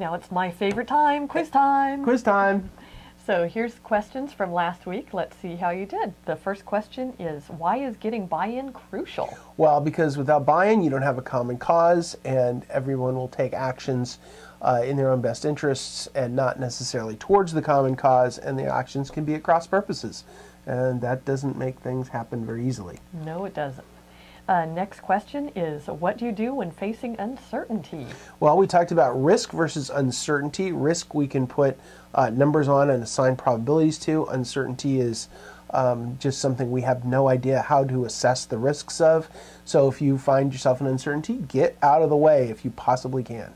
Now it's my favorite time, quiz time. Quiz time. So here's questions from last week. Let's see how you did. The first question is, why is getting buy-in crucial? Well, because without buy-in, you don't have a common cause, and everyone will take actions in their own best interests and not necessarily towards the common cause, and the actions can be at cross purposes. And that doesn't make things happen very easily. No, it doesn't. Next question is, what do you do when facing uncertainty? Well, we talked about risk versus uncertainty. Risk we can put numbers on and assign probabilities to. Uncertainty is just something we have no idea how to assess the risks of. So if you find yourself in uncertainty, get out of the way if you possibly can.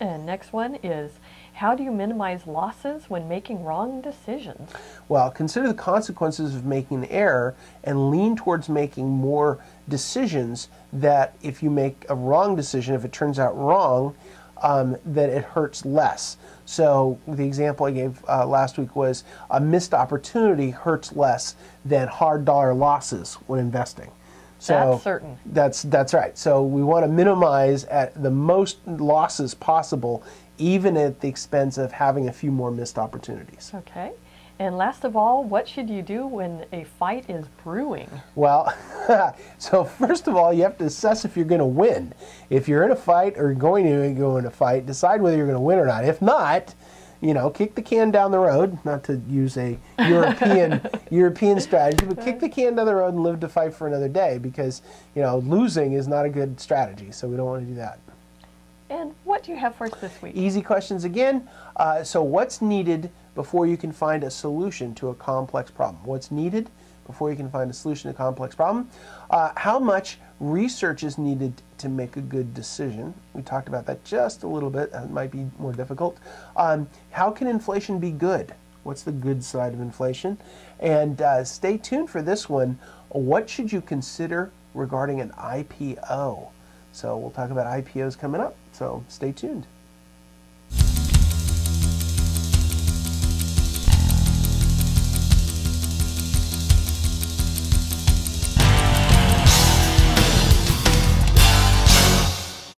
And next one is, how do you minimize losses when making wrong decisions? Well, consider the consequences of making an error and lean towards making more decisions that if you make a wrong decision, if it turns out wrong, that it hurts less. So the example I gave last week was a missed opportunity hurts less than hard dollar losses when investing. So that's certain. That's right. So we want to minimize at the most losses possible, even at the expense of having a few more missed opportunities. Okay. And last of all, what should you do when a fight is brewing? Well, so first of all, you have to assess if you're going to win. If you're in a fight or going to go in a fight, decide whether you're going to win or not. If not, you know, kick the can down the road, not to use a European strategy, but kick the can down the road and live to fight for another day, because, you know, losing is not a good strategy, so we don't want to do that. And what do you have for us this week? Easy questions again. So what's needed before you can find a solution to a complex problem? What's needed before you can find a solution to a complex problem? How much research is needed to make a good decision? We talked about that just a little bit. That might be more difficult. How can inflation be good? What's the good side of inflation? And stay tuned for this one. What should you consider regarding an IPO? So we'll talk about IPOs coming up, so stay tuned.